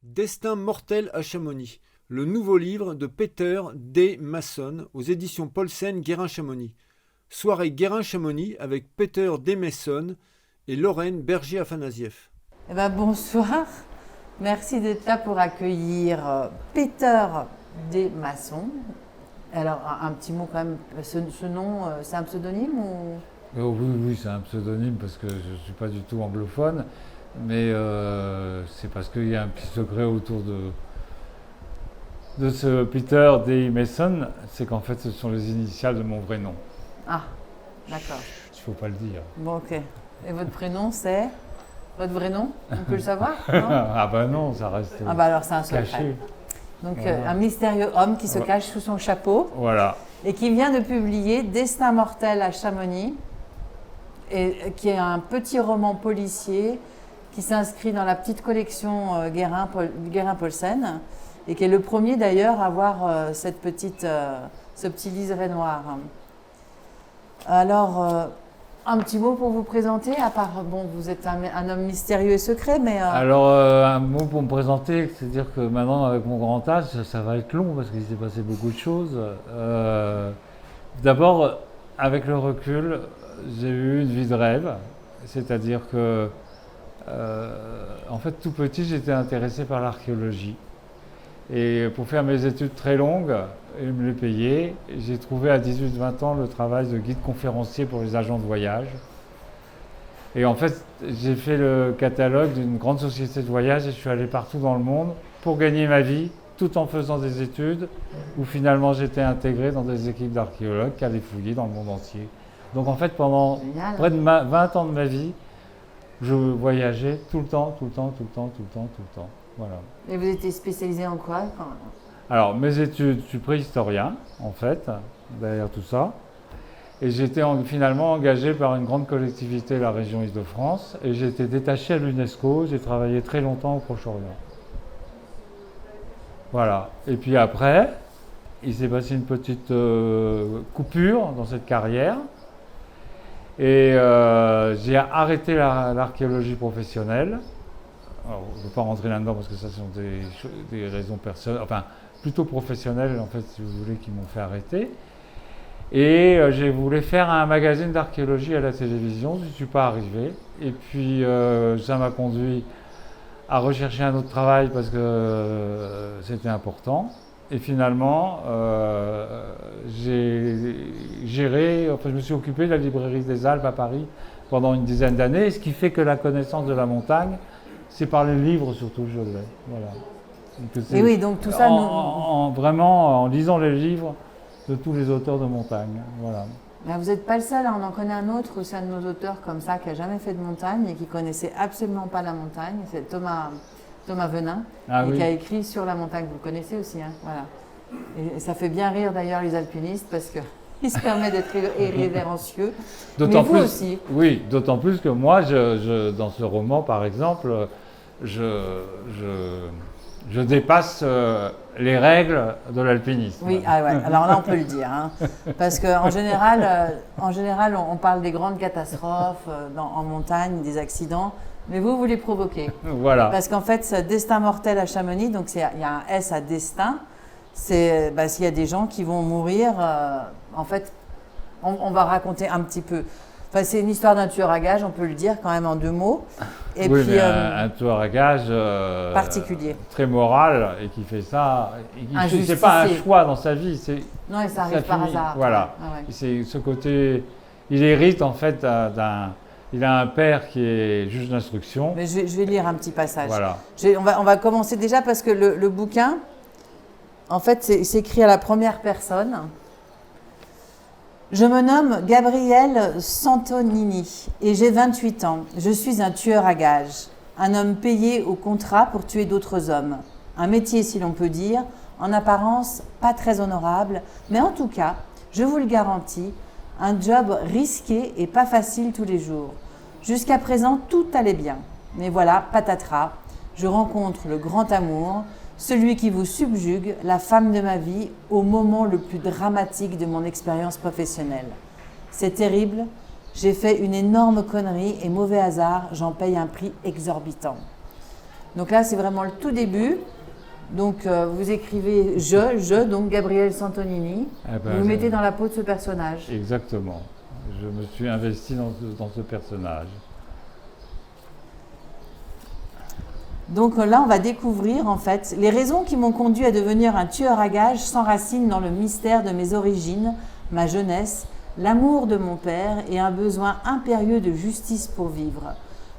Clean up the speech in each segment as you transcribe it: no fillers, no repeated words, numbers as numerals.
Destin mortel à Chamonix, le nouveau livre de Peter D. Masson aux éditions Paulsen Guérin-Chamonix. Soirée Guérin-Chamonix avec Peter D. Masson et Lorraine Berger-Afanasieff. Eh ben, bonsoir, merci d'être là pour accueillir Peter D. Masson. Alors un petit mot quand même, ce nom, c'est un pseudonyme ou... Oui, c'est un pseudonyme parce que je ne suis pas du tout anglophone, mais c'est parce qu'il y a un petit secret autour de ce Peter D. Mason, c'est qu'en fait ce sont les initiales de mon vrai nom. Ah, d'accord. Il ne faut pas le dire. Bon, ok. Et votre prénom, c'est votre vrai nom? On peut le savoir, non? Ah ben non, ça reste Ah bah alors c'est un secret. caché. Donc Voilà. un mystérieux homme qui se cache sous son chapeau Voilà. et qui vient de publier Destin mortel à Chamonix, et qui est un petit roman policier qui s'inscrit dans la petite collection Guérin-Paulsen et qui est le premier d'ailleurs à avoir ce petit liseré noir. Alors, un petit mot pour vous présenter, à part, bon, vous êtes un homme mystérieux et secret, mais... Alors un mot pour me présenter, c'est-à-dire que maintenant avec mon grand âge, ça va être long parce qu'il s'est passé beaucoup de choses. D'abord, avec le recul, j'ai eu une vie de rêve, c'est-à-dire que en fait tout petit j'étais intéressé par l'archéologie. Et pour faire mes études très longues et me les payer, j'ai trouvé à 18-20 ans le travail de guide conférencier pour les agents de voyage. Et en fait, j'ai fait le catalogue d'une grande société de voyage et je suis allé partout dans le monde pour gagner ma vie, tout en faisant des études où finalement j'étais intégré dans des équipes d'archéologues qui allaient fouiller dans le monde entier. Donc en fait, pendant Génial. près de 20 ans de ma vie, je voyageais tout le temps. Voilà. Et vous étiez spécialisé en quoi? Alors, mes études, je suis préhistorien, en fait, derrière tout ça. Et j'étais finalement engagé par une grande collectivité, la région Île-de-France, et j'ai été détaché à l'UNESCO. J'ai travaillé très longtemps au Proche-Orient. Voilà. Et puis après, il s'est passé une petite coupure dans cette carrière. Et j'ai arrêté l'archéologie professionnelle. Alors, je ne veux pas rentrer là-dedans parce que ça sont des raisons personnelles, enfin plutôt professionnelles en fait, si vous voulez, qui m'ont fait arrêter. Et j'ai voulu faire un magazine d'archéologie à la télévision, je n'y suis pas arrivé. Et puis ça m'a conduit à rechercher un autre travail parce que c'était important. Et finalement, j'ai géré, enfin je me suis occupé de la librairie des Alpes à Paris pendant une dizaine d'années, ce qui fait que la connaissance de la montagne, c'est par les livres surtout que je l'ai. Voilà. Et oui, donc tout ça... Vraiment en lisant les livres de tous les auteurs de montagne. Voilà. Ben, vous n'êtes pas le seul, hein. On en connaît un autre, c'est un de nos auteurs comme ça, qui n'a jamais fait de montagne et qui connaissait absolument pas la montagne. C'est Thomas Venin, qui a écrit sur la montagne. Vous le connaissez aussi, hein, voilà. Et ça fait bien rire d'ailleurs les alpinistes parce qu'il se permet d'être irrévérencieux. Mais vous aussi. Oui, d'autant plus que moi, dans ce roman, par exemple, je dépasse les règles de l'alpinisme. Oui, ah ouais. Alors là, on peut le dire. Hein. Parce qu'en général, on parle des grandes catastrophes en montagne, des accidents. Mais vous les provoquez. Voilà. Parce qu'en fait, ce Destin mortel à Chamonix, donc il y a un S à destin, c'est s'il y a des gens qui vont mourir, en fait, on va raconter un petit peu. Enfin, c'est une histoire d'un tueur à gages, on peut le dire quand même en 2 mots. Et oui, puis, mais un tueur à gages particulier. Très moral et qui fait ça. C'est pas un choix dans sa vie. Non, et ça arrive par hasard. Voilà. Ah ouais. C'est ce côté. Il hérite en fait il a un père qui est juge d'instruction. Mais je vais lire un petit passage. Voilà. On va commencer déjà parce que le bouquin, en fait, c'est écrit à la première personne. Je me nomme Gabriel Santonini et j'ai 28 ans. Je suis un tueur à gages, un homme payé au contrat pour tuer d'autres hommes. Un métier, si l'on peut dire, en apparence pas très honorable, mais en tout cas, je vous le garantis, un job risqué et pas facile tous les jours. Jusqu'à présent, tout allait bien. Mais voilà, patatras, je rencontre le grand amour, celui qui vous subjugue, la femme de ma vie, au moment le plus dramatique de mon expérience professionnelle. C'est terrible, j'ai fait une énorme connerie et mauvais hasard, j'en paye un prix exorbitant. Donc là, c'est vraiment le tout début. Donc vous écrivez donc Gabriel Santonini. Vous mettez dans la peau de ce personnage. Exactement. Je me suis investi dans ce personnage. Donc là, on va découvrir en fait les raisons qui m'ont conduit à devenir un tueur à gages s'enracinent dans le mystère de mes origines, ma jeunesse, l'amour de mon père et un besoin impérieux de justice pour vivre.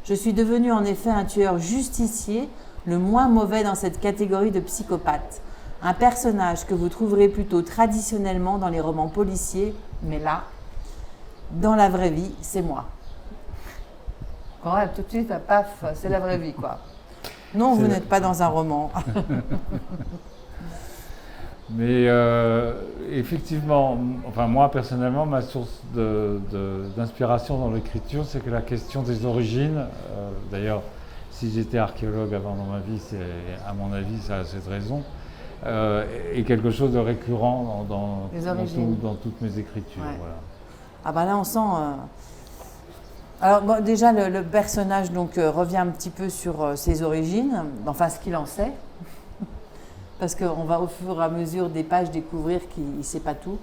Je suis devenu en effet un tueur justicier, le moins mauvais dans cette catégorie de psychopathe. Un personnage que vous trouverez plutôt traditionnellement dans les romans policiers, mais là, dans la vraie vie, c'est moi. Quand même, tout de suite, paf, c'est la vraie vie, quoi. Non, vous n'êtes pas dans un roman. Mais effectivement, enfin moi personnellement, ma source d'inspiration dans l'écriture, c'est que la question des origines, d'ailleurs, si j'étais archéologue avant dans ma vie, c'est à mon avis, ça a cette raison, est quelque chose de récurrent dans toutes mes écritures. Ouais. Voilà. Ah bah là, on sent... Alors bon, déjà, le personnage donc, revient un petit peu sur ses origines, enfin ce qu'il en sait, parce qu'on va au fur et à mesure des pages découvrir qu'il ne sait pas tout.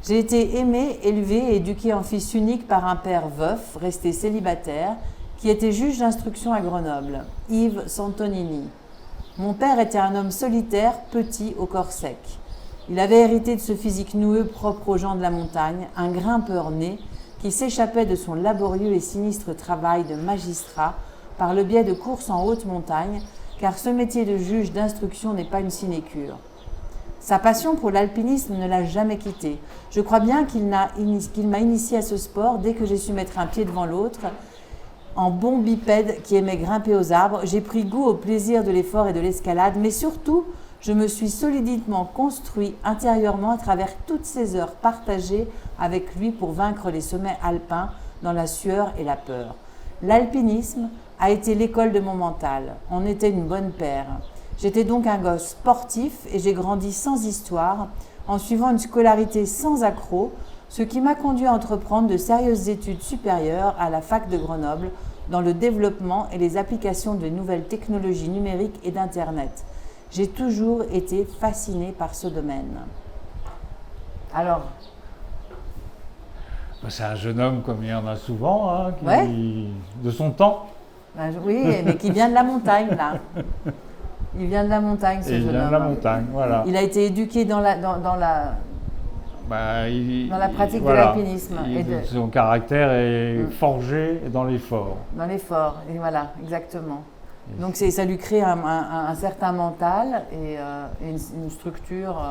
J'ai été aimé, élevé et éduqué en fils unique par un père veuf, resté célibataire, qui était juge d'instruction à Grenoble, Yves Santonini. Mon père était un homme solitaire, petit, au corps sec. Il avait hérité de ce physique noueux propre aux gens de la montagne, un grimpeur né, qui s'échappait de son laborieux et sinistre travail de magistrat par le biais de courses en haute montagne, car ce métier de juge d'instruction n'est pas une sinécure. Sa passion pour l'alpinisme ne l'a jamais quitté. Je crois bien qu'il m'a initié à ce sport dès que j'ai su mettre un pied devant l'autre. En bon bipède qui aimait grimper aux arbres, j'ai pris goût au plaisir de l'effort et de l'escalade, mais surtout, je me suis solidement construit intérieurement à travers toutes ces heures partagées avec lui pour vaincre les sommets alpins dans la sueur et la peur. L'alpinisme a été l'école de mon mental. On était une bonne paire. J'étais donc un gosse sportif et j'ai grandi sans histoire, en suivant une scolarité sans accroc, ce qui m'a conduit à entreprendre de sérieuses études supérieures à la fac de Grenoble dans le développement et les applications de nouvelles technologies numériques et d'Internet. J'ai toujours été fascinée par ce domaine. Alors, c'est un jeune homme comme il y en a souvent, hein, ouais. De son temps. Ben, oui, mais qui vient de la montagne, là. Il vient de la montagne, ce jeune homme. Il vient de la montagne, voilà. Il a été éduqué dans la pratique de l'alpinisme. Son caractère est forgé dans l'effort. Dans l'effort, et voilà, exactement. Donc ça lui crée un certain mental et une structure.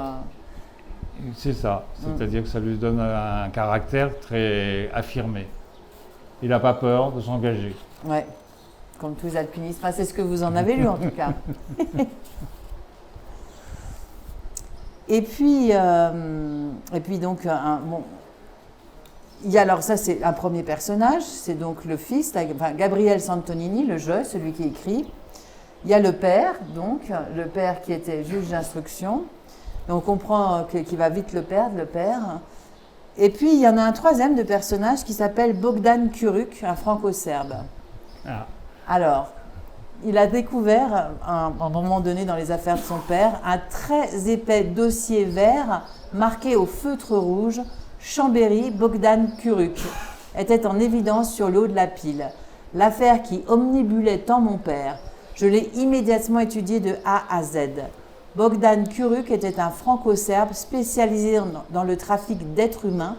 C'est ça, c'est-à-dire que ça lui donne un caractère très affirmé. Il n'a pas peur de s'engager. Oui, comme tous les alpinistes. Enfin, c'est ce que vous en avez lu en tout cas. Et puis donc, alors ça c'est un premier personnage, c'est donc le fils, Gabriel Santonini, le jeu, celui qui écrit. Il y a le père, donc, le père qui était juge d'instruction. Donc on comprend qu'il va vite le perdre, le père. Et puis il y en a un troisième de personnage qui s'appelle Bogdan Kuruk, un franco-serbe. Ah. Alors, il a découvert, à un moment donné dans les affaires de son père, un très épais dossier vert marqué au feutre rouge « Chambéry Bogdan Kuruk » était en évidence sur le haut de la pile. L'affaire qui omnibulait tant mon père. Je l'ai immédiatement étudié de A à Z. Bogdan Kuruk était un franco-serbe spécialisé dans le trafic d'êtres humains,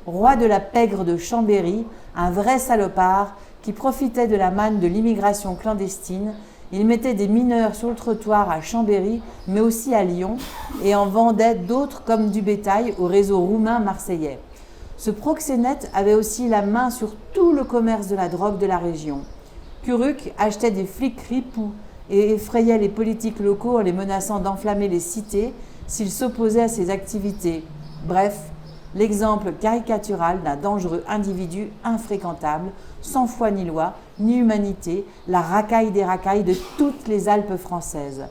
roi de la pègre de Chambéry, un vrai salopard qui profitait de la manne de l'immigration clandestine. Il mettait des mineurs sur le trottoir à Chambéry, mais aussi à Lyon, et en vendait d'autres comme du bétail au réseau roumain marseillais. Ce proxénète avait aussi la main sur tout le commerce de la drogue de la région. Kuruk achetait des flics ripoux et effrayait les politiques locaux en les menaçant d'enflammer les cités s'ils s'opposaient à ses activités. Bref, l'exemple caricatural d'un dangereux individu infréquentable, sans foi ni loi, ni humanité, la racaille des racailles de toutes les Alpes françaises.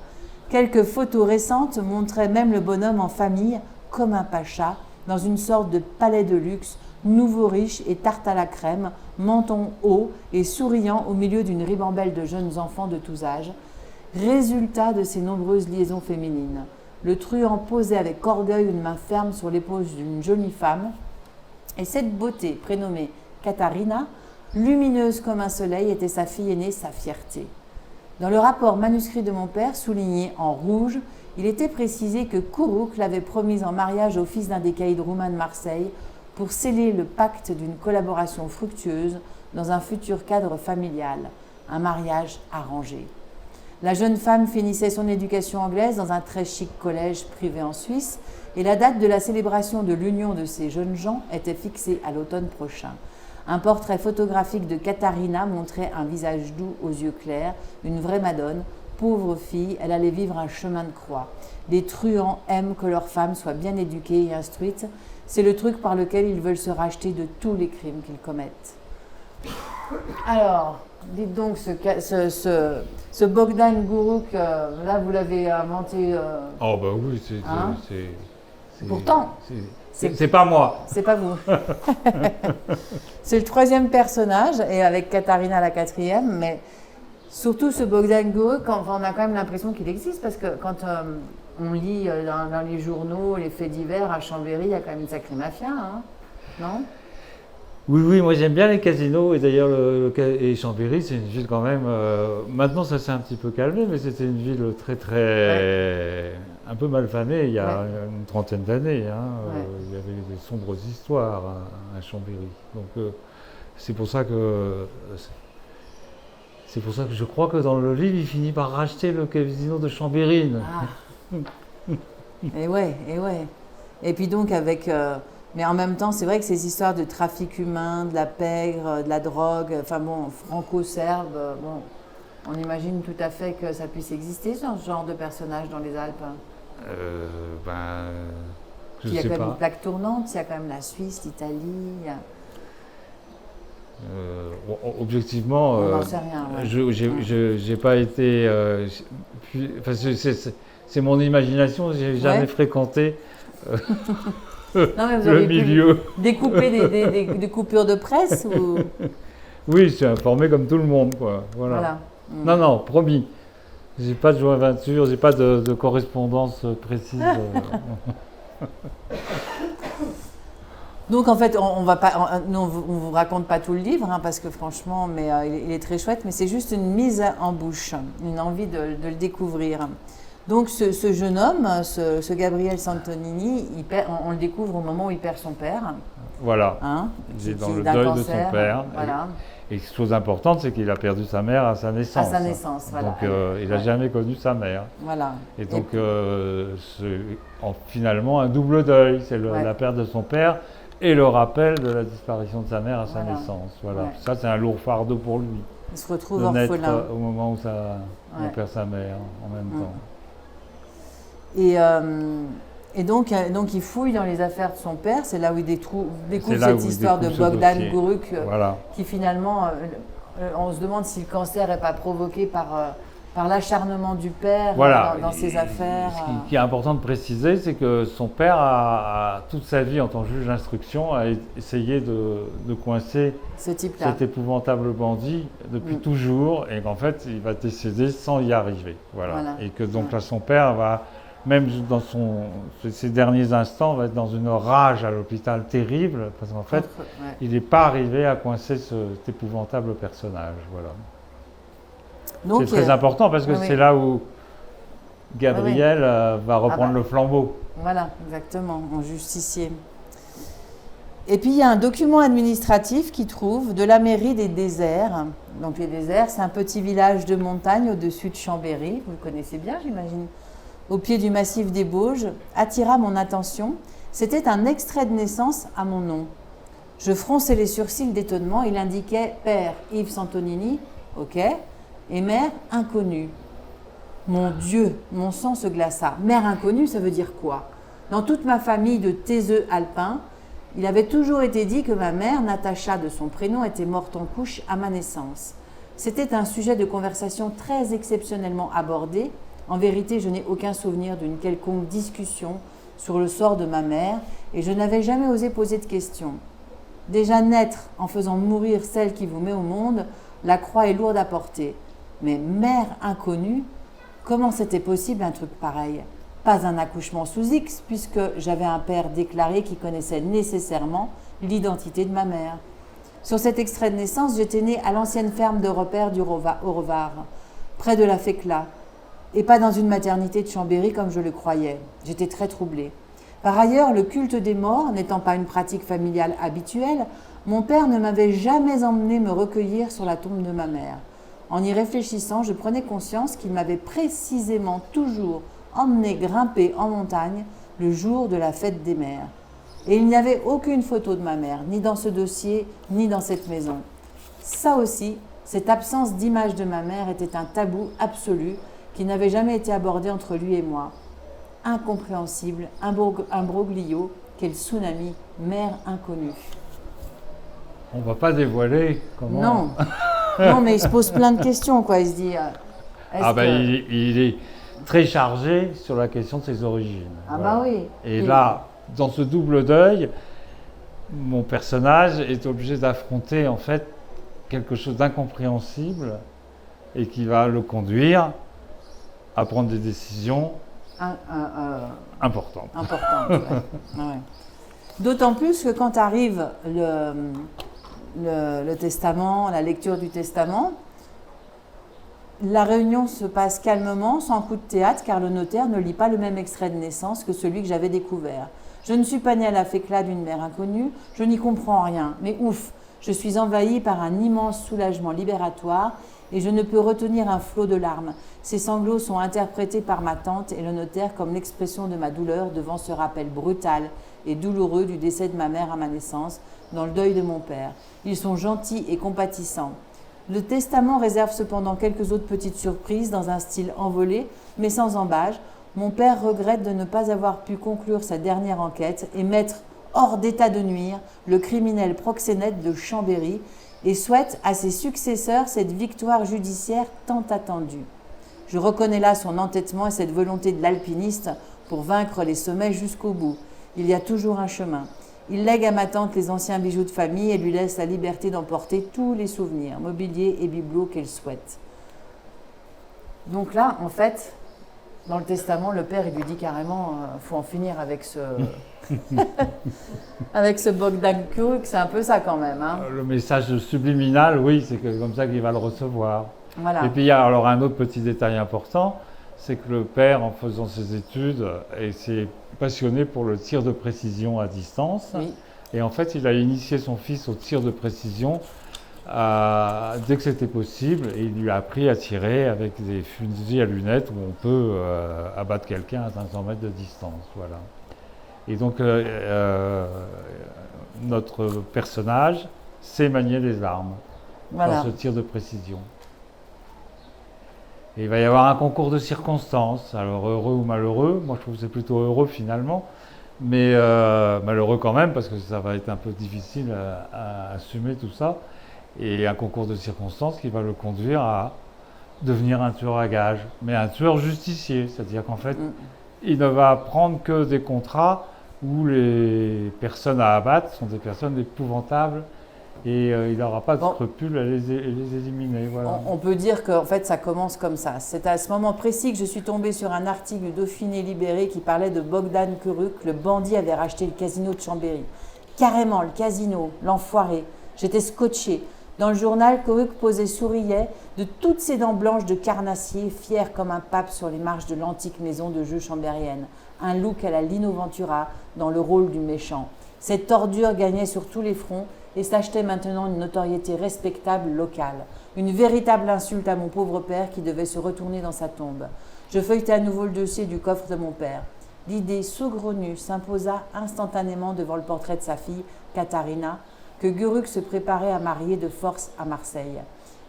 Quelques photos récentes montraient même le bonhomme en famille, comme un pacha, dans une sorte de palais de luxe, nouveau riche et tarte à la crème, menton haut et souriant au milieu d'une ribambelle de jeunes enfants de tous âges. résultat de ses nombreuses liaisons féminines. Le truand posait avec orgueil une main ferme sur l'épaule d'une jolie femme, et cette beauté, prénommée Katharina, lumineuse comme un soleil, était sa fille aînée, sa fierté. Dans le rapport manuscrit de mon père, souligné en rouge, il était précisé que Kourouk l'avait promise en mariage au fils d'un des caïds roumains de Marseille pour sceller le pacte d'une collaboration fructueuse dans un futur cadre familial, un mariage arrangé. La jeune femme finissait son éducation anglaise dans un très chic collège privé en Suisse et la date de la célébration de l'union de ces jeunes gens était fixée à l'automne prochain. Un portrait photographique de Katharina montrait un visage doux aux yeux clairs, une vraie madone. Pauvre fille, elle allait vivre un chemin de croix. Les truands aiment que leurs femmes soient bien éduquées et instruites. C'est le truc par lequel ils veulent se racheter de tous les crimes qu'ils commettent. Alors, dites donc, ce Bogdan Gourouk, là vous l'avez inventé. Oh bah oui, Pourtant, c'est pas moi. C'est pas vous. C'est le troisième personnage, et avec Katharina la quatrième, mais surtout ce Bogdan Gourouk, on a quand même l'impression qu'il existe, parce que quand on lit dans les journaux les faits divers à Chambéry, il y a quand même une sacrée mafia, hein, non ? Oui, moi j'aime bien les casinos, et d'ailleurs et Chambéry, c'est une ville quand même. Maintenant ça s'est un petit peu calmé, mais c'était une ville très un peu malfamée il y a une trentaine d'années. Il y avait des sombres histoires à Chambéry. Donc c'est pour ça que je crois que dans le livre il finit par racheter le casino de Chambéry. Et ouais. Et puis donc avec. Mais en même temps, c'est vrai que ces histoires de trafic humain, de la pègre, de la drogue, enfin bon, franco-serbe, bon, on imagine tout à fait que ça puisse exister, ce genre de personnage dans les Alpes. Je sais pas. Il y a quand même une plaque tournante, il y a quand même la Suisse, l'Italie. Objectivement, on n'en sait rien. J'ai pas été. C'est mon imagination, j'ai jamais fréquenté. Non, mais vous le avez milieu. Découper des coupures de presse ou... Oui, je suis informé comme tout le monde, quoi. Voilà. Non, promis. J'ai pas de jointure, j'ai pas de correspondance précise. Donc en fait, on vous raconte pas tout le livre, hein, parce que franchement, mais il est très chouette, mais c'est juste une mise en bouche, une envie de le découvrir. Donc ce jeune homme, ce Gabriel Santonini, on le découvre au moment où il perd son père. Voilà. Il est dans le deuil de son père. Voilà. Et chose importante, c'est qu'il a perdu sa mère à sa naissance. À sa naissance, voilà. Donc il n'a jamais connu sa mère. Voilà. Et donc finalement un double deuil, c'est la perte de son père et le rappel de la disparition de sa mère à sa naissance. Voilà. Ouais. Ça, c'est un lourd fardeau pour lui. Il se retrouve orphelin. Au moment où il perd sa mère en même temps. Et donc il fouille dans les affaires de son père, c'est là où il découvre cette histoire de Bogdan Gourouk, qui finalement, on se demande si le cancer n'est pas provoqué par l'acharnement du père dans ses affaires. Ce qui est important de préciser, c'est que son père a toute sa vie en tant que juge d'instruction a essayé de coincer cet épouvantable bandit depuis toujours, et qu'en fait il va décéder sans y arriver. Voilà. Et que donc là son père va, même dans ses derniers instants, va être dans une rage à l'hôpital terrible, parce qu'en fait, il n'est pas arrivé à coincer cet épouvantable personnage. Voilà. C'est très important, parce que c'est là où Gabriel va reprendre le flambeau. Voilà, exactement, en justicier. Et puis, il y a un document administratif qui trouve de la mairie des Déserts. Donc, les Déserts, c'est un petit village de montagne au-dessus de Chambéry. Vous le connaissez bien, j'imagine. Au pied du massif des Bauges, attira mon attention. C'était un extrait de naissance à mon nom. Je fronçais les sourcils d'étonnement. Il indiquait père Yves Santonini, ok, et mère inconnue. Mon Dieu, mon sang se glaça. Mère inconnue, ça veut dire quoi? Dans toute ma famille de taiseux alpins, il avait toujours été dit que ma mère, Natacha de son prénom, était morte en couche à ma naissance. C'était un sujet de conversation très exceptionnellement abordé. En vérité, je n'ai aucun souvenir d'une quelconque discussion sur le sort de ma mère et je n'avais jamais osé poser de questions. Déjà naître en faisant mourir celle qui vous met au monde, la croix est lourde à porter. Mais mère inconnue, Comment c'était possible un truc pareil? Pas un accouchement sous X, puisque j'avais un père déclaré qui connaissait nécessairement l'identité de ma mère. Sur cet extrait de naissance, j'étais née à l'ancienne ferme de repère du Aurevar, près de la Fécla, et pas dans une maternité de Chambéry comme je le croyais. J'étais très troublée. Par ailleurs, le culte des morts n'étant pas une pratique familiale habituelle, mon père ne m'avait jamais emmené me recueillir sur la tombe de ma mère. En y réfléchissant, je prenais conscience qu'il m'avait précisément toujours emmené grimper en montagne le jour de la fête des mères. Et il n'y avait aucune photo de ma mère, ni dans ce dossier, ni dans cette maison. Ça aussi, cette absence d'image de ma mère était un tabou absolu qui n'avait jamais été abordé entre lui et moi. Incompréhensible, imbroglio, quel tsunami, mère inconnue. On ne va pas dévoiler comment... Non, non, mais il se pose plein de questions, quoi. Il se dit... il est très chargé sur la question de ses origines. Ah voilà. bah oui. Et là, dans ce double deuil, mon personnage est obligé d'affronter en fait quelque chose d'incompréhensible et qui va le conduire à prendre des décisions importantes. Ouais. Ouais. D'autant plus que quand arrive le testament, la lecture du testament, la réunion se passe calmement, sans coup de théâtre, car le notaire ne lit pas le même extrait de naissance que celui que j'avais découvert. Je ne suis pas née à la Fécla d'une mère inconnue, je n'y comprends rien, mais ouf, je suis envahie par un immense soulagement libératoire et je ne peux retenir un flot de larmes. Ces sanglots sont interprétés par ma tante et le notaire comme l'expression de ma douleur devant ce rappel brutal et douloureux du décès de ma mère à ma naissance, dans le deuil de mon père. Ils sont gentils et compatissants. Le testament réserve cependant quelques autres petites surprises dans un style envolé, mais sans embâge. Mon père regrette de ne pas avoir pu conclure sa dernière enquête et mettre hors d'état de nuire le criminel proxénète de Chambéry et souhaite à ses successeurs cette victoire judiciaire tant attendue. Je reconnais là son entêtement et cette volonté de l'alpiniste pour vaincre les sommets jusqu'au bout. Il y a toujours un chemin. Il lègue à ma tante les anciens bijoux de famille et lui laisse la liberté d'emporter tous les souvenirs, mobiliers et bibelots qu'elle souhaite. Donc là, en fait, dans le testament, le père il lui dit carrément faut en finir avec ce avec ce Bogdan Kuruk, c'est un peu ça quand même. Hein. Le message subliminal, oui, c'est comme ça qu'il va le recevoir. Voilà. Et puis il y a alors un autre petit détail important, c'est que le père, en faisant ses études, s'est passionné pour le tir de précision à distance. Oui. Et en fait, il a initié son fils au tir de précision dès que c'était possible. Et il lui a appris à tirer avec des fusils à lunettes où on peut abattre quelqu'un à 500 mètres de distance. Voilà. Et donc, notre personnage sait manier les armes dans ce tir de précision. Et il va y avoir un concours de circonstances, alors heureux ou malheureux. Moi, je trouve que c'est plutôt heureux finalement, mais malheureux quand même parce que ça va être un peu difficile à assumer tout ça. Et un concours de circonstances qui va le conduire à devenir un tueur à gages, mais un tueur justicier, c'est-à-dire qu'en fait, il ne va prendre que des contrats où les personnes à abattre sont des personnes épouvantables. Et il n'aura pas de scrupules à les éliminer. Voilà. On peut dire qu'en fait, ça commence comme ça. C'est à ce moment précis que je suis tombée sur un article du Dauphiné Libéré qui parlait de Bogdan Kuruk. Le bandit avait racheté le casino de Chambéry. Carrément, le casino, l'enfoiré. J'étais scotchée. Dans le journal, Kuruk posait, souriait de toutes ses dents blanches de carnassier, fier comme un pape sur les marches de l'antique maison de jeu chambérienne. Un look à la Lino Ventura dans le rôle du méchant. Cette ordure gagnait sur tous les fronts et s'achetait maintenant une notoriété respectable locale. Une véritable insulte à mon pauvre père qui devait se retourner dans sa tombe. Je feuilletai à nouveau le dossier du coffre de mon père. L'idée saugrenue s'imposa instantanément devant le portrait de sa fille, Katharina, que Kuruk se préparait à marier de force à Marseille.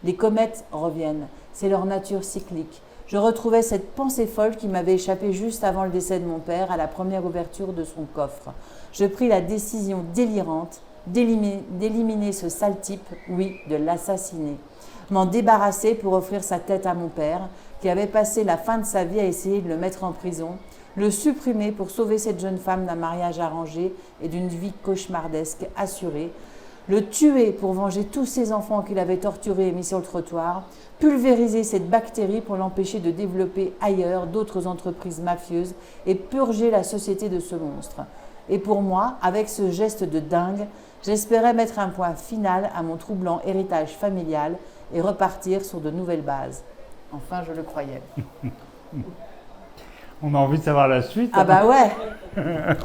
Les comètes reviennent, c'est leur nature cyclique. Je retrouvais cette pensée folle qui m'avait échappé juste avant le décès de mon père à la première ouverture de son coffre. Je pris la décision délirante d'éliminer ce sale type, oui, de l'assassiner. M'en débarrasser pour offrir sa tête à mon père, qui avait passé la fin de sa vie à essayer de le mettre en prison, le supprimer pour sauver cette jeune femme d'un mariage arrangé et d'une vie cauchemardesque assurée, le tuer pour venger tous ces enfants qu'il avait torturés et mis sur le trottoir, pulvériser cette bactérie pour l'empêcher de développer ailleurs d'autres entreprises mafieuses et purger la société de ce monstre. Et pour moi, avec ce geste de dingue, j'espérais mettre un point final à mon troublant héritage familial et repartir sur de nouvelles bases. Enfin, je le croyais. On a envie de savoir la suite. Ah bah ouais.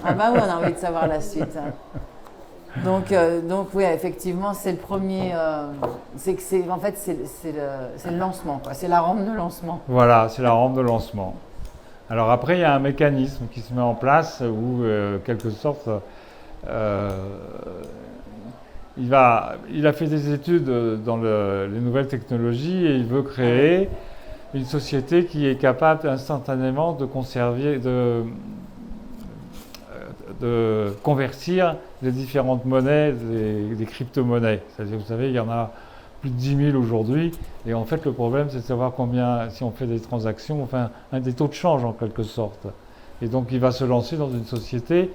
Ah bah ouais, on a envie de savoir la suite. Donc oui, effectivement, c'est le premier. En fait, c'est le lancement, quoi. C'est la rampe de lancement. Voilà, c'est la rampe de lancement. Alors après, il y a un mécanisme qui se met en place où, quelque sorte, il a fait des études dans les nouvelles technologies et il veut créer une société qui est capable instantanément de conserver, de convertir les différentes monnaies, des crypto-monnaies. C'est-à-dire, vous savez, il y en a plus de 10 000 aujourd'hui. Et en fait, le problème, c'est de savoir combien, si on fait des transactions, enfin, des taux de change en quelque sorte. Et donc, il va se lancer dans une société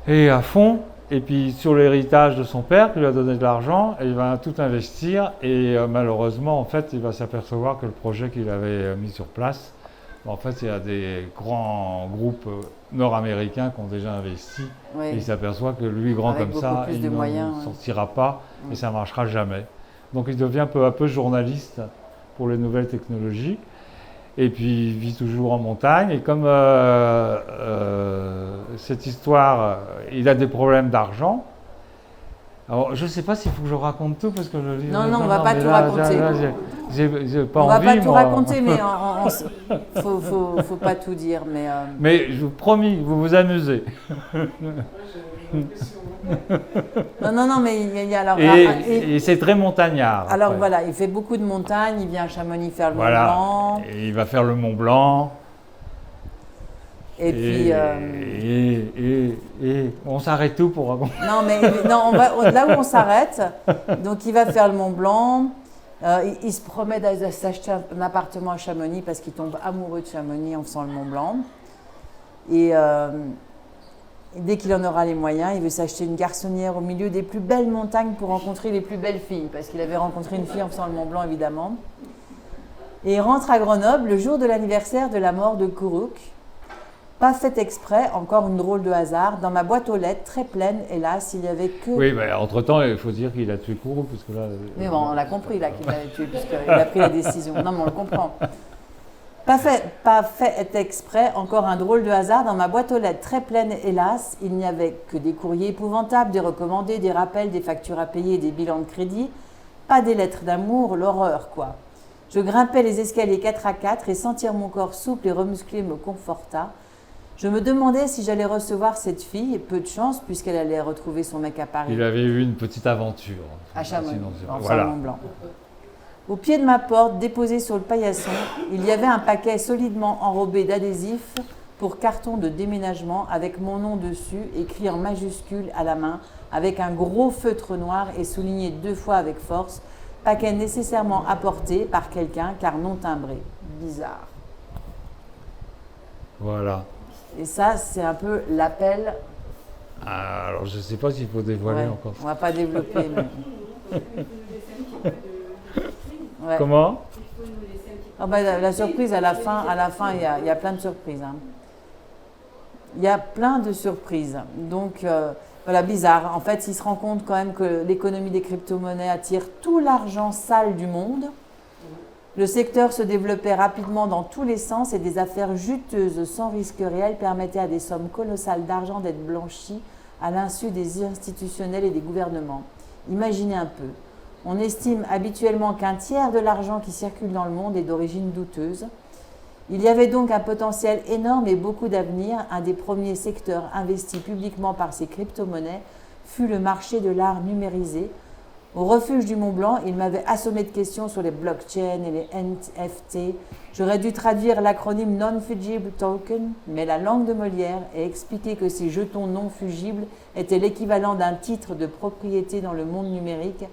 et à fond. Et puis, sur l'héritage de son père qui lui a donné de l'argent, il va tout investir. Et malheureusement, en fait, il va s'apercevoir que le projet qu'il avait mis sur place, en fait, il y a des grands groupes nord-américains qui ont déjà investi. Oui. Et il s'aperçoit que lui, grand Avec comme ça, plus il de ne moyens, sortira pas et ça ne marchera jamais. Donc il devient peu à peu journaliste pour les nouvelles technologies. Et puis il vit toujours en montagne. Et comme cette histoire, il a des problèmes d'argent. Alors, je ne sais pas s'il faut que je raconte tout parce que le livre. Non, on ne va pas tout raconter. J'ai pas on envie. On ne va pas tout moi. raconter, mais faut pas tout dire. Mais je vous promis, vous vous amusez. Non, mais il y a alors. Et c'est très montagnard. Alors après. voilà, il fait beaucoup de montagnes. Il vient à Chamonix faire le Voilà. Mont Blanc. Et il va faire le Mont Blanc. Et puis. Et on s'arrête tout pour raconter. Non, on va là où on s'arrête. Donc il va faire le Mont Blanc. Il se promet d'aller s'acheter un appartement à Chamonix parce qu'il tombe amoureux de Chamonix en faisant le Mont Blanc. Et dès qu'il en aura les moyens, il veut s'acheter une garçonnière au milieu des plus belles montagnes pour rencontrer les plus belles filles, parce qu'il avait rencontré une fille en faisant le Mont Blanc, évidemment. Et il rentre à Grenoble le jour de l'anniversaire de la mort de Kourouk. Pas fait exprès, encore une drôle de hasard. Dans ma boîte aux lettres, très pleine, hélas, il n'y avait que... Oui, mais entre-temps, il faut dire qu'il a tué Kourouk, parce que là... Mais bon, on l'a compris, là, qu'il l'avait tué, puisqu'il a pris la décision. Non, mais on le comprend. Pas fait exprès, encore un drôle de hasard. Dans ma boîte aux lettres, très pleine, hélas, il n'y avait que des courriers épouvantables, des recommandés, des rappels, des factures à payer, des bilans de crédit. Pas des lettres d'amour, l'horreur, quoi. Je grimpais les escaliers 4x4 et sentir mon corps souple et remusclé me conforta. Je me demandais si j'allais recevoir cette fille, peu de chance puisqu'elle allait retrouver son mec à Paris. Il avait eu une petite aventure. À Chamonix, en voilà. Mont Blanc. Au pied de ma porte, déposé sur le paillasson, il y avait un paquet solidement enrobé d'adhésifs pour carton de déménagement avec mon nom dessus, écrit en majuscule à la main, avec un gros feutre noir et souligné 2 fois avec force, paquet nécessairement apporté par quelqu'un car non timbré. Bizarre. Voilà. Et ça, c'est un peu l'appel. Alors, je ne sais pas s'il faut dévoiler encore. On ne va pas développer. Mais... Ouais. Comment? La surprise, à la fin, il y a plein de surprises. Hein. Il y a plein de surprises. Donc, voilà, bizarre. En fait, il se rend compte quand même que l'économie des crypto-monnaies attire tout l'argent sale du monde. Le secteur se développait rapidement dans tous les sens et des affaires juteuses sans risque réel permettaient à des sommes colossales d'argent d'être blanchies à l'insu des institutionnels et des gouvernements. Imaginez un peu. On estime habituellement qu'un tiers de l'argent qui circule dans le monde est d'origine douteuse. Il y avait donc un potentiel énorme et beaucoup d'avenir. Un des premiers secteurs investis publiquement par ces crypto-monnaies fut le marché de l'art numérisé. Au refuge du Mont Blanc, il m'avait assommé de questions sur les blockchains et les NFT. J'aurais dû traduire l'acronyme Non-Fungible Token, mais la langue de Molière, et expliquer que ces jetons non fungibles étaient l'équivalent d'un titre de propriété dans le monde numérique.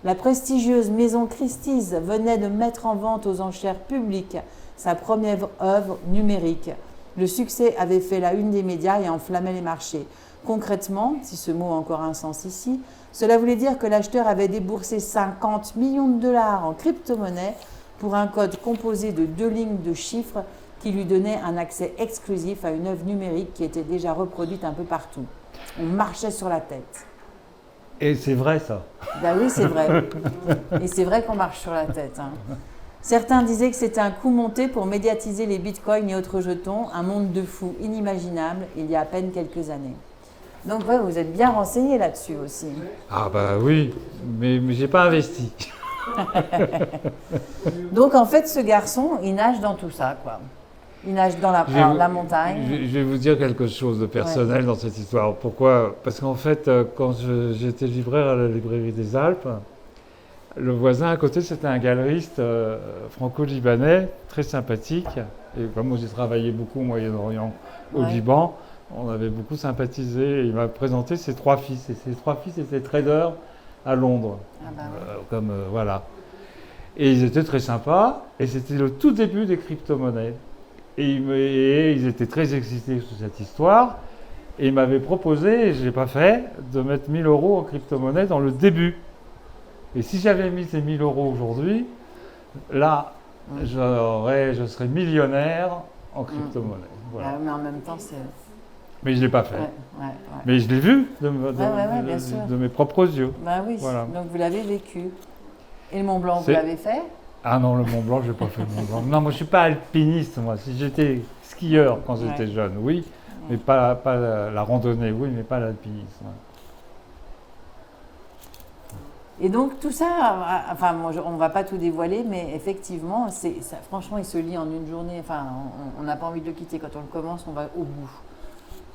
La prestigieuse maison Christie's venait de mettre en vente aux enchères publiques sa première œuvre numérique. Le succès avait fait la une des médias et enflammait les marchés. Concrètement, si ce mot a encore un sens ici, cela voulait dire que l'acheteur avait déboursé 50 millions de dollars en crypto-monnaie pour un code composé de 2 lignes de chiffres qui lui donnait un accès exclusif à une œuvre numérique qui était déjà reproduite un peu partout. On marchait sur la tête. Et c'est vrai ça. Ben oui, c'est vrai. Et c'est vrai qu'on marche sur la tête. Hein. Certains disaient que c'était un coup monté pour médiatiser les bitcoins et autres jetons, un monde de fous inimaginable il y a à peine quelques années. Donc ouais, vous êtes bien renseigné là-dessus aussi. Ah bah oui, mais j'ai pas investi. Donc en fait, ce garçon, il nage dans tout ça, quoi. Il nage dans la montagne. Je vais vous dire quelque chose de personnel dans cette histoire. Pourquoi? Parce qu'en fait, quand j'étais libraire à la librairie des Alpes, le voisin à côté, c'était un galeriste franco-libanais, très sympathique. Et comme moi, j'ai travaillé beaucoup au Moyen-Orient, au Liban, on avait beaucoup sympathisé. Et il m'a présenté ses 3 fils. Et ses 3 fils étaient traders à Londres. Ah bah oui. Voilà. Et ils étaient très sympas. Et c'était le tout début des crypto-monnaies. Et ils étaient très excités sur cette histoire. Et ils m'avaient proposé, et je ne l'ai pas fait, de mettre 1 000 € en crypto-monnaie dans le début. Et si j'avais mis ces 1 000 € aujourd'hui, là, je serais millionnaire en crypto-monnaie. Voilà. Mais en même temps, c'est... Mais je ne l'ai pas fait. Ouais. Mais je l'ai vu bien sûr. de mes propres yeux. Ben oui, Voilà. Donc vous l'avez vécu. Et le Mont Blanc, vous l'avez fait? Ah non, le Mont Blanc, je n'ai pas fait le Mont Blanc. Non, moi je ne suis pas alpiniste, moi. Si j'étais skieur quand j'étais jeune, oui. Mais pas la randonnée, oui, mais pas l'alpinisme. Et donc tout ça, enfin on ne va pas tout dévoiler, mais effectivement, franchement, il se lit en une journée. Enfin, on n'a pas envie de le quitter. Quand on le commence, on va au bout.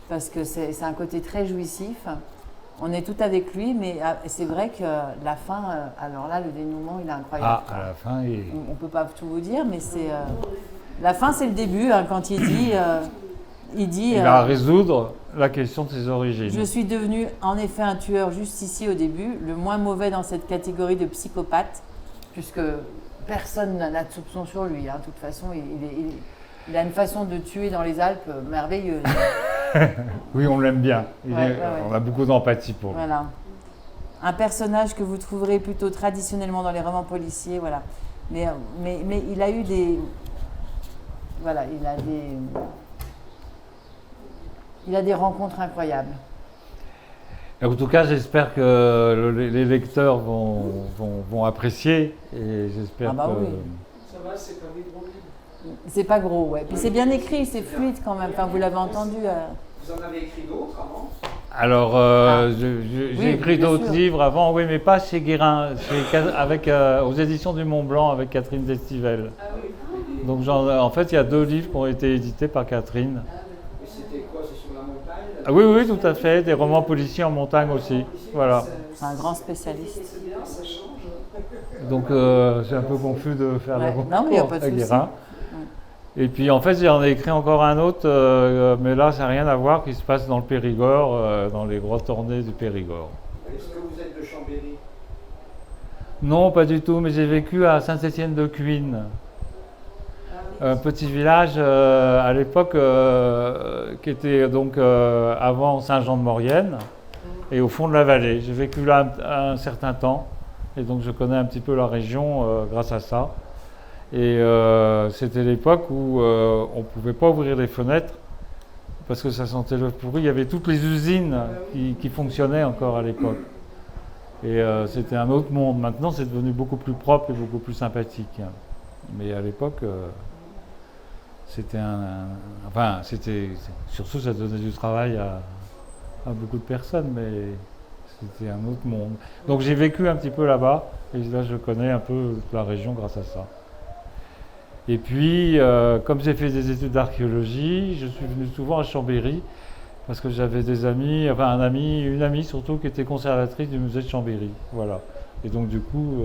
Parce que c'est un côté très jouissif. On est tout avec lui, mais c'est vrai que la fin, alors là, le dénouement, il est incroyable. Ah, à la fin, on ne peut pas tout vous dire, mais c'est... la fin, c'est le début, hein, quand il dit... il va résoudre la question de ses origines. Je suis devenu en effet un tueur juste ici au début, le moins mauvais dans cette catégorie de psychopathe, puisque personne n'a de soupçon sur lui. Hein. De toute façon, il a une façon de tuer dans les Alpes merveilleuse. Oui, on l'aime bien. On a beaucoup d'empathie pour lui. Voilà. Un personnage que vous trouverez plutôt traditionnellement dans les romans policiers, voilà. Mais il a eu des... Voilà, il a des rencontres incroyables. En tout cas, j'espère que les lecteurs vont apprécier. Et j'espère que... Oui. Ça va, c'est pas des gros livres. C'est pas gros, ouais. Puis c'est bien écrit, c'est fluide quand même. Enfin, vous l'avez entendu. Vous en avez écrit d'autres avant? Alors, j'ai écrit d'autres livres avant, oui, mais pas chez Guérin, aux éditions du Mont Blanc avec Catherine Destivelle. Ah oui. Donc, en fait, il y a 2 livres qui ont été édités par Catherine. Et c'était quoi? C'est sur la montagne? Ah, oui, tout à fait. Des romans policiers en montagne aussi. Voilà. C'est un grand spécialiste. C'est bien, ça change. Donc, c'est un peu confus de faire la non, mais il n'y a pas de souci. Et puis en fait, j'en ai écrit encore un autre, mais là, ça n'a rien à voir, qui se passe dans le Périgord, dans les grottes ornées du Périgord. Est-ce que vous êtes de Chambéry? Non, pas du tout, mais j'ai vécu à Saint-Étienne-de-Cuines. Un petit village à l'époque qui était donc avant Saint-Jean-de-Maurienne et au fond de la vallée. J'ai vécu là un certain temps et donc je connais un petit peu la région grâce à ça. Et c'était l'époque où on ne pouvait pas ouvrir les fenêtres parce que ça sentait le pourri. Il y avait toutes les usines qui fonctionnaient encore à l'époque. Et c'était un autre monde. Maintenant, c'est devenu beaucoup plus propre et beaucoup plus sympathique. Mais à l'époque, c'était surtout, ça donnait du travail à beaucoup de personnes, mais c'était un autre monde. Donc j'ai vécu un petit peu là-bas, et là, je connais un peu la région grâce à ça. Et puis, comme j'ai fait des études d'archéologie, je suis venu souvent à Chambéry parce que j'avais des amis, enfin une amie surtout qui était conservatrice du musée de Chambéry. Voilà. Et donc du coup,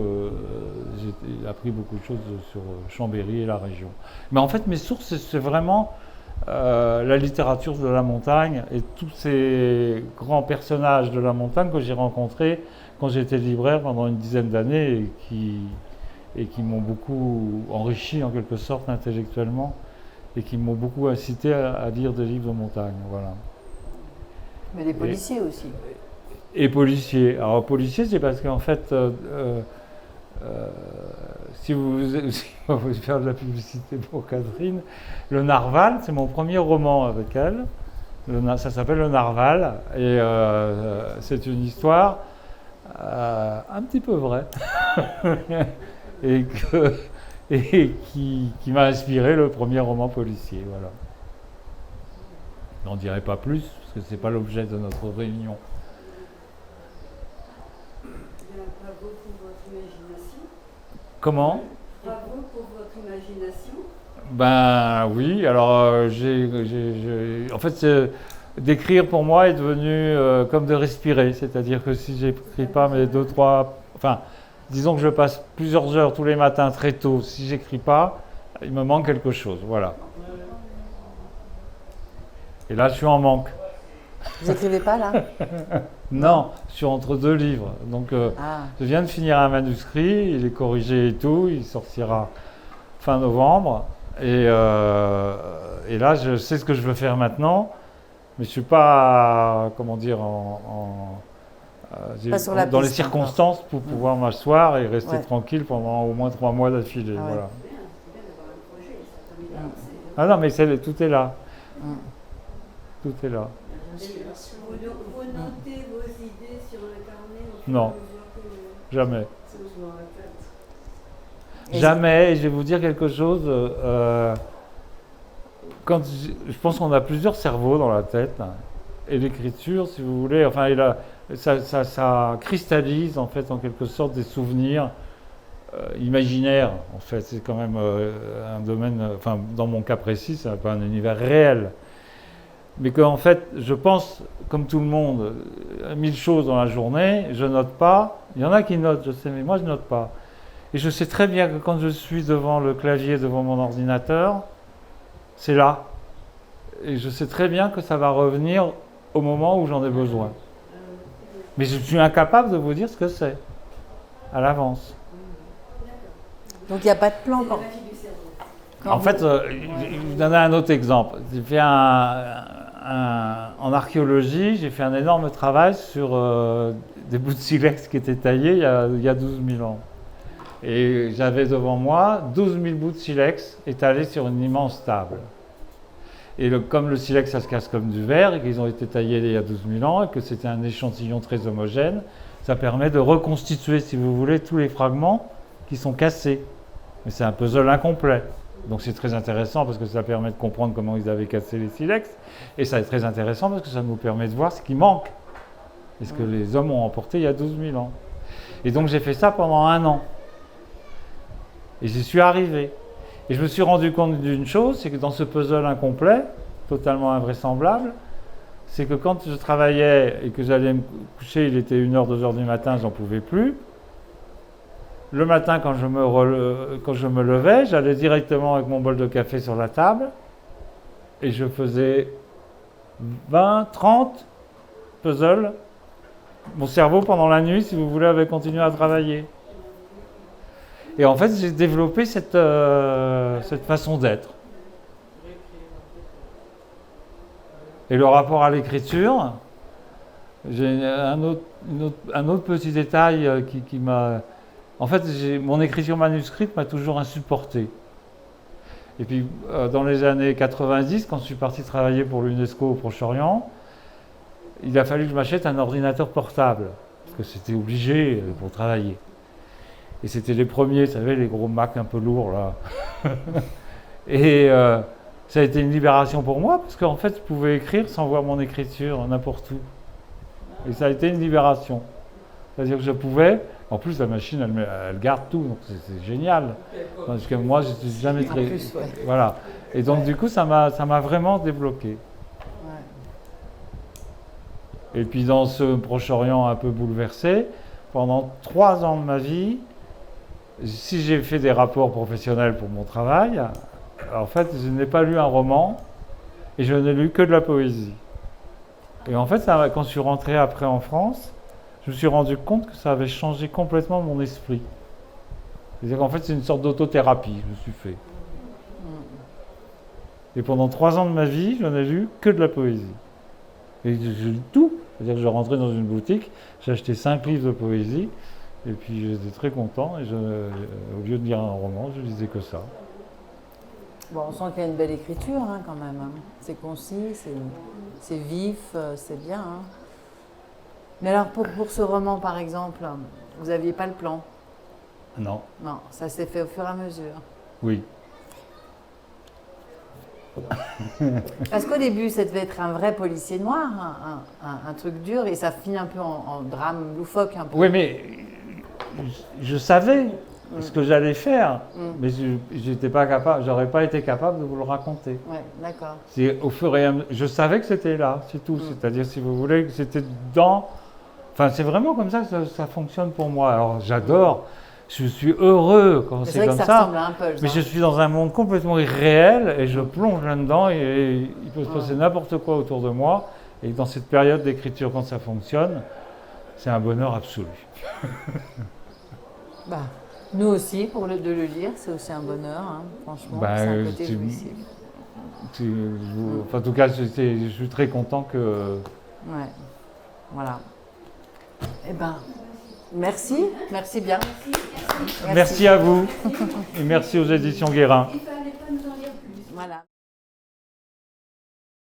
j'ai appris beaucoup de choses sur Chambéry et la région. Mais en fait, mes sources, c'est vraiment la littérature de la montagne et tous ces grands personnages de la montagne que j'ai rencontrés quand j'étais libraire pendant une dizaine d'années et qui m'ont beaucoup enrichi en quelque sorte intellectuellement et qui m'ont beaucoup incité à lire des livres de montagne. Voilà. Mais les policiers aussi. Et policier. Alors policier, c'est parce qu'en fait, si on veut faire de la publicité pour Catherine, Le Narval, c'est mon premier roman avec elle. Ça s'appelle Le Narval, et c'est une histoire un petit peu vraie, et qui m'a inspiré le premier roman policier. Voilà. N'en dirai pas plus, parce que ce n'est pas l'objet de notre réunion. Bravo pour votre imagination. Comment ? Bravo pour votre imagination. Ben oui, alors en fait, d'écrire pour moi est devenu comme de respirer, c'est-à-dire que si j'écris pas mes 2-3, enfin, disons que je passe plusieurs heures tous les matins très tôt, si j'écris pas, il me manque quelque chose, voilà. Et là, je suis en manque. Vous écrivez pas là? Non, je suis entre 2 livres. Donc, je viens de finir un manuscrit, il est corrigé et tout, il sortira fin novembre. Et là, je sais ce que je veux faire maintenant, mais je ne suis pas, comment dire, dans les circonstances pour pouvoir m'asseoir et rester tranquille pendant au moins 3 mois d'affilée. Ah ouais. Voilà. C'est bien d'avoir un projet, ça permet d'avancer. Ah non, mais tout est là. Tout est là. Vous notez vos idées sur un carnet au fur et à Non. mesure que- Jamais. C'est toujours dans la tête. Jamais, et je vais vous dire quelque chose. Je pense qu'on a plusieurs cerveaux dans la tête, hein, et l'écriture, si vous voulez, enfin, ça cristallise en fait en quelque sorte des souvenirs imaginaires. En fait, c'est quand même un domaine. Enfin, dans mon cas précis, c'est pas un univers réel, mais qu'en fait, je pense, comme tout le monde, 1000 choses dans la journée. Je note pas. Il y en a qui notent, je sais, mais moi je note pas. Et je sais très bien que quand je suis devant le clavier, devant mon ordinateur, c'est là. Et je sais très bien que ça va revenir au moment où j'en ai besoin. Mais je suis incapable de vous dire ce que c'est, à l'avance. Donc il n'y a pas de plan quand. En fait, je vais vous donner un autre exemple. J'ai fait en archéologie, j'ai fait un énorme travail sur des bouts de silex qui étaient taillés il y a 12 000 ans. Et j'avais devant moi 12 000 bouts de silex étalés sur une immense table. Et comme le silex, ça se casse comme du verre, et qu'ils ont été taillés il y a 12 000 ans, et que c'était un échantillon très homogène, ça permet de reconstituer, si vous voulez, tous les fragments qui sont cassés. Mais c'est un puzzle incomplet. Donc c'est très intéressant parce que ça permet de comprendre comment ils avaient cassé les silex. Et ça est très intéressant parce que ça nous permet de voir ce qui manque. Et ce que les hommes ont emporté il y a 12 000 ans. Et donc j'ai fait ça pendant 1 an. Et j'y suis arrivé. Et je me suis rendu compte d'une chose, c'est que dans ce puzzle incomplet, totalement invraisemblable, c'est que quand je travaillais et que j'allais me coucher, il était 1h, 2h du matin, j'en pouvais plus. Le matin, quand je me levais, j'allais directement avec mon bol de café sur la table et je faisais 20, 30 puzzles. Mon cerveau, pendant la nuit, si vous voulez, avait continué à travailler. Et en fait, j'ai développé cette façon d'être. Et le rapport à l'écriture, j'ai un autre petit détail qui m'a... En fait, mon écriture manuscrite m'a toujours insupporté. Et puis, dans les années 90, quand je suis parti travailler pour l'UNESCO au Proche-Orient, il a fallu que je m'achète un ordinateur portable, parce que c'était obligé pour travailler. Et c'était les premiers, vous savez, les gros Mac un peu lourds, là. Et ça a été une libération pour moi, parce qu'en fait, je pouvais écrire sans voir mon écriture n'importe où. Et ça a été une libération. C'est-à-dire que je pouvais... En plus, la machine, elle garde tout, donc c'est génial. Parce que moi, je ne suis jamais très... plus, ouais. Voilà. Et donc, du coup, ça m'a vraiment débloqué. Et puis, dans ce Proche-Orient un peu bouleversé, pendant 3 ans de ma vie, si j'ai fait des rapports professionnels pour mon travail, en fait, je n'ai pas lu un roman et je n'ai lu que de la poésie. Et en fait, quand je suis rentré après en France, je me suis rendu compte que ça avait changé complètement mon esprit. C'est-à-dire qu'en fait, c'est une sorte d'autothérapie que je me suis fait. Et pendant 3 ans de ma vie, je n'ai lu que de la poésie. Et je lis tout. C'est-à-dire que je rentrais dans une boutique, j'achetais 5 livres de poésie, et puis j'étais très content. Et au lieu de lire un roman, je lisais que ça. Bon, on sent qu'il y a une belle écriture hein, quand même. Hein. C'est concis, c'est vif, c'est bien. Hein. Mais alors pour ce roman par exemple, vous n'aviez pas le plan? Non, Non, ça s'est fait au fur et à mesure. oui. Parce qu'au début, ça devait être un vrai policier noir, un truc dur, et ça finit un peu en drame loufoque. Un peu. Oui, mais je savais ce que j'allais faire, mais j'étais pas capable, j'aurais pas été capable de vous le raconter. Oui, d'accord. C'est au fur et à mesure. Je savais que c'était là, c'est tout. C'est-à-dire, si vous voulez, que c'était dans. Enfin, c'est vraiment comme ça que ça fonctionne pour moi. Alors, j'adore. Je suis heureux quand c'est comme ça. C'est vrai que ça ressemble à un Pulse. Mais je suis dans un monde complètement irréel et je plonge là-dedans et il peut se passer n'importe quoi autour de moi. Et dans cette période d'écriture, quand ça fonctionne, c'est un bonheur absolu. Bah, nous aussi, de le lire, c'est aussi un bonheur. Hein. Franchement, c'est un côté jouissif. En tout cas, je suis très content que... Ouais, voilà. Eh ben, merci bien. Merci à vous et merci aux éditions Guérin.